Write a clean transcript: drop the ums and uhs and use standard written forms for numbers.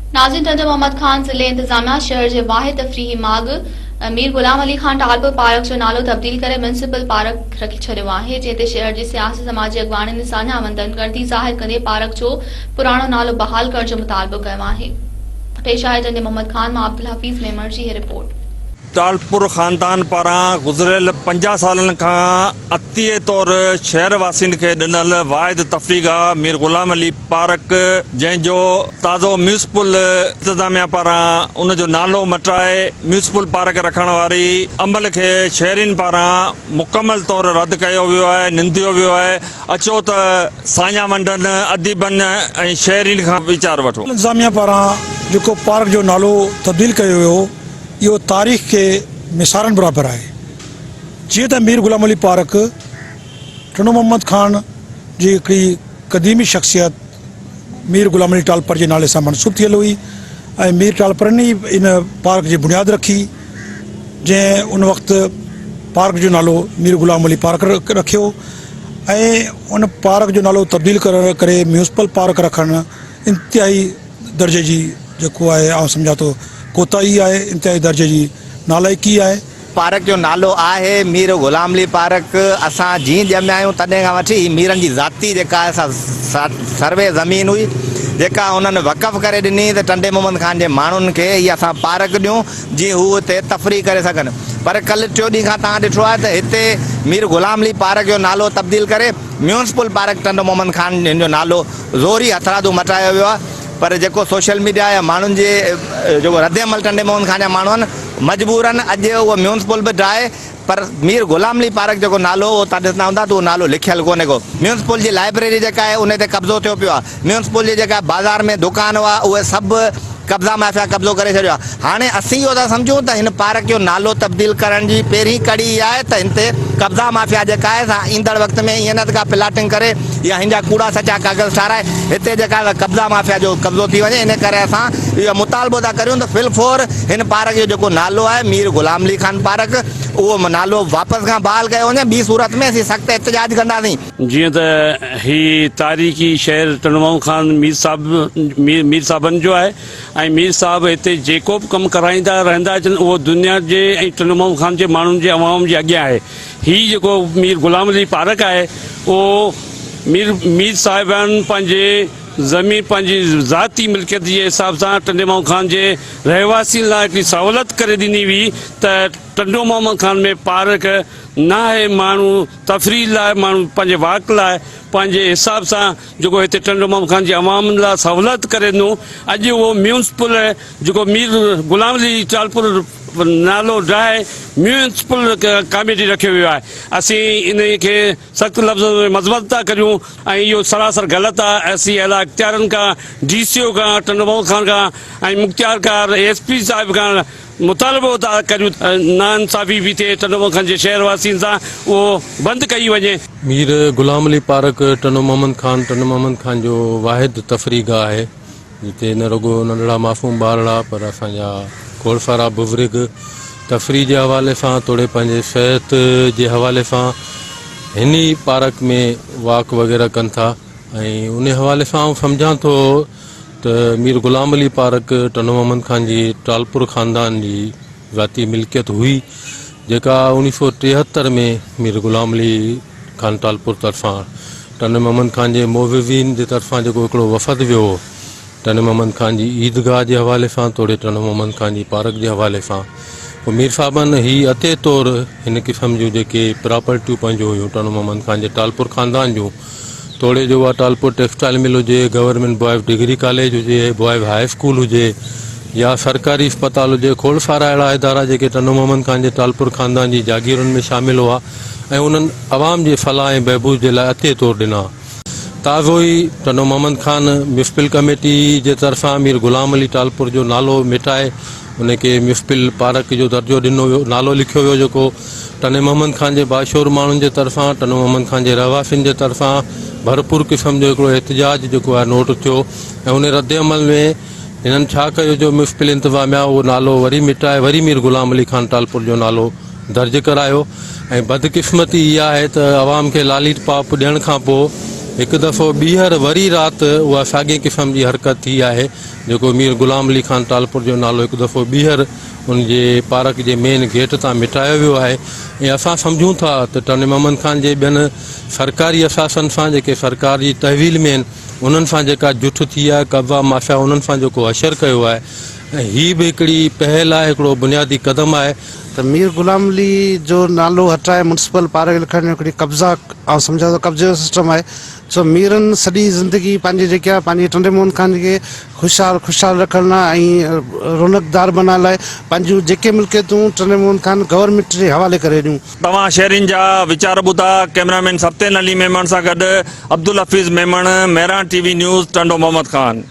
नाज़रीन, टंडे मोहम्मद खान ज़िले इंतजामिया शहर के वाहिद तफरीही मार्ग मीर गुलाम अली खान टालपुर पार्क जो नालो तब्दील करे म्यूनिसिपल पार्क रखी छॾियो आहे, जंहिं ते शहर जे सियासी समाजी अॻवाननि सान्या हमदर्दी ज़ाहिर कंदे पार्क जो पुराणो नालो बहाल करण जो मुतालबो कयो आहे। पेश आहे टंडे मोहम्मद खान मां अब्दुल हफीज़ मेमर जी रिपोर्ट। टालपुर ख़ानदान पारां गुज़िरियल 50 सालनि खां अतीअ तौर शहर वासियुनि खे ॾिनल वाहिद तफ़रीगाह मीर गुलाम अली पार्क, जंहिंजो ताज़ो म्यूनिसिपल इंतज़ामिया पारां उनजो नालो मटाए म्यूनिसिपल पार्क रखण वारी अमल खे शहरियुनि पारां मुकमल तौर रद्द कयो वियो आहे, निंदियो वियो आहे। अचो त सान्या मंडनि, अदीबनि ऐं शहरियुनि खां वीचार वठो। इंतज़ामिया पारां जेको पार्क जो नालो तब्दील कयो वियो, इहो तारीख़ के मिसारनि बराबर है। जीअं त मीर गुलाम अली पार्क टंडो मोहम्मद खान जी हिकिड़ी क़दीमी शख्सियत मीर गुलाम अली टालपर जे नाले सां मनसूब थियल हुई ऐं मीर टालपरनि इन पार्क जी बुनियाद रखी, जंहिं उन वक़्तु पार्क जो नालो मीर गुलाम अली पार्क रखियो ऐं उन पार्क जो नालो तब्दील करे म्यूनिसिपल पार्क रखणु इंतिहाई दर्जे जी जेको आहे आउं सम्झां थो कोताही आहे, इंतिहाई दर्जे जी नालायकी आहे। पार्क जो नालो आहे मीर गुलाम अली पार्क। असां जीअं ॼमिया आहियूं तॾहिं खां वठी मीरनि जी ज़ाती जेका सर्वे ज़मीन हुई जेका उन्हनि वक़फ़ करे ॾिनी त टंडे मोहम्मद खान जे माण्हुनि खे इहा असां पार्क ॾियूं जीअं हू हिते तफ़री करे सघनि। पर कल्ह टियों ॾींहुं खां तव्हां ॾिठो आहे त हिते मीर गुलाम अली पार्क जो नालो तब्दील करे म्यूनिसिपल पार्क टंडो मोहम्मद खान जो नालो ज़ोरी हथरादू मटायो वियो आहे। पर जेको सोशल मीडिया या माण्हुनि जे जेको रद्देअमल टंडे मोहम्मद खान जा माण्हू आहिनि मजबूरन अॼु उहो म्यूनिसिपल बि ठाहे, पर मीर गुलाम अली पार्क जेको नालो उहो तव्हां ॾिसंदा हूंदा त उहो नालो लिखियलु कोन्हे को। म्यूनिसिपल जी लाइब्रेरी जेका आहे उन ते कब्ज़ो थियो पियो आहे। म्यूनिसिपल जी जेका बाज़ार में दुकान हुआ उहे सभु कब्ज़ा माफ़िया कब्ज़ो करे छॾियो आहे। हाणे असीं इहो था सम्झूं त हिन पार्क जो नालो तब्दील करण जी पहिरीं कड़ी आहे त हिन ते कब्ज़ा माफ़िया जेका आहे ईंदड़ वक़्त में ईअं न त का प्लाटिंग करे या हिन जा कूड़ा सचा कागज़ ठाराए हिते जेका कब्ज़ा माफ़िया जो कब्ज़ो थी वञे। इन करे असां इहो मुतालबो था करियूं त फिलफोर हिन पार्क जो जेको नालो आहे मीर गुलाम अली खान पार्क उहो नालो वापसि खां बहाल कयो वञे। ॿी सूरत में असीं सख़्तु एहतिजाज कंदासीं। जीअं त ही तारीख़ी शहर टंडो मोहम्मद खान मीर साहबनि जो आहे ऐं मीर साहब हिते जेको बि कमु कराईंदा रहंदा अचनि उहो दुनिया जे ऐं टंडो मोहम्मद खान जे माण्हुनि जे अवाम जे अॻियां आहे। हीउ जेको मीर गुलाम अली पार्क आहे उहो मीर साहिबान पंहिंजे ज़मीन पंहिंजी ज़ाती मिल्कियत जे हिसाब सां टंडे मोहम्मद खान जे रहवासियुनि लाइ हिकिड़ी सहूलियत करे ॾिनी हुई त टंडो मोहम्मद खान में पार्क न आहे। माण्हू तफ़री लाइ, माण्हू पंहिंजे वाक़ लाइ पंहिंजे हिसाब सां जेको हिते टंडो मोहम्मद खान जे अवाम लाइ सहूलियत करे ॾिनो। अॼु उहो म्यूनिसिपल जेको मीर गुलाम अली टालपुर नालो ड्राए म्यूनिसिपल कमेटी रखियो वियो आहे। असीं इन खे सख़्तु लफ़्ज़नि में मज़म्मत था करियूं ऐं इहो सरासर ग़लति आहे। असीं अहिड़ा इख़्तियारनि खां, DCO खां, टंडो मोहम्मद खान खां ऐं मुख़्तियारकार SP साहिब खां मुतालबो था करियूं नाइंसाफ़ी बि थिए टंडो मोहम्मद खान जे शहर वासियुनि सां, उहो बंदि कई वञे। मीर गुलाम अली पार्क टंडो मोहम्मद खान जो वाहिद तफ़रीगाह आहे जिते न रुगो नंढड़ा मासूम ॿारड़ा पर असांजा खोड़फारा बुज़ुर्ग तफ़री जे हवाले सां तोड़े पंहिंजे सिहत जे हवाले सां हिन पार्क में वॉक वग़ैरह कनि था। ऐं उन हवाले सां आउं सम्झां थो त मीर गुलाम अली पार्क टंडो मोहम्मद खान जी टालपुर ख़ानदान जी ज़ाती मिल्कियत हुई, जेका 1973 में मीर गुलाम अली खान टालपुर तरफ़ां टंडो मोहम्मद खान जे मोविज़ीन जे तरफ़ां जेको हिकिड़ो वफ़द वियो हो टंडो मोहम्मद खान जी ईदगाह जे हवाले सां तोड़े टंडो मोहम्मद खान जी पार्क जे हवाले सां पोइ मीर साहबनि ही अते तौरु हिन क़िस्म जूं जेके प्रॉपर्टियूं पंहिंजो हुयूं टंडो मोहम्मद खान जे टालपुर ख़ानदान जूं तोड़े जो आहे टालपुर टेक्सटाइल मिल हुजे, गवर्नमेंट बॉयज़ डिग्री कॉलेज हुजे, बॉयज़ हाई स्कूल हुजे या सरकारी अस्पताल हुजे, खोड़ सारा अहिड़ा इदारा जेके टंडो मोहम्मद खान जे टालपुर ख़ानदान जी जागीरुनि में शामिल हुआ ऐं उन्हनि अवाम जे फलाह ऐं बहबूद जे लाइ अते तौरु ॾिना। ताज़ो ई टंडो मोहम्मद खान म्यूनिसिपल कमेटी जे तरफ़ां मीर गुलाम अली टालपुर जो नालो मिटाए उनखे म्यूनिसिपल पार्क जो दर्जो ॾिनो वियो, नालो लिखियो वियो जेको टंडे मोहम्मद खान जे बाशोर माण्हुनि जे तरफ़ां, टंडो मोहम्मद खान जे रहवासियुनि जे तरफ़ां भरपूर क़िस्म जो हिकिड़ो एहतिजाज जेको आहे नोट थियो ऐं उन रद्द अमल में हिननि छा कयो जो म्यूनिसिपल इंतज़ामिया उहो नालो वरी मिटाए वरी मीर गुलाम अली खान टालपुर जो नालो दर्ज करायो। ऐं बदकिस्मती इहा आहे त अवाम खे लालीट पाप ॾियण खां पोइ हिकु दफ़ो ॿीहर वरी राति उहा साॻे क़िस्म जी हरकत थी आहे जेको मीर ग़ुलाम अली ख़ान तालपुर जो नालो हिकु दफ़ो ॿीहर उनजे पार्क जे मेन गेट तां मिटायो वियो आहे ऐं असां सम्झूं था त टने मोहम्मद ख़ान जे ॿियनि सरकारी असासनि सां जेके सरकार जी तहवील में आहिनि उन्हनि सां जेका जुठ थी आहे कब्ज़ा माफ़िया उन्हनि सां जेको असरु कयो आहे ऐं हीअ बि हिकिड़ी पहल आहे हिकिड़ो बुनियादी क़दम आहे त मीर ग़ुलाम अली जो नालो हटाए म्युनिसिपल पार्क लिखण जो हिकिड़ी कब्ज़ा ऐं सम्झा थो कब्ज़े जो सिस्टम आहे छो मीरनि सॼी ज़िंदगी पंहिंजी जेके आहे पंहिंजे टंडे मोहन ख़ान खे ख़ुशहाल रखण लाइ ऐं रौनकदार बनाइण लाइ पंहिंजूं जेके मिल्कियतूं टंडे मोहन ख़ान गवर्नमेंट जे हवाले करे ॾियूं। तव्हां शहरीन जा वीचार ॿुधा। कैमरामैन सप्तेन अली मेमण सां गॾु अब्दुल हफ़ीज़ मेमण, मेहरान टीवी न्यूज़, टंडो मोहम्मद ख़ान।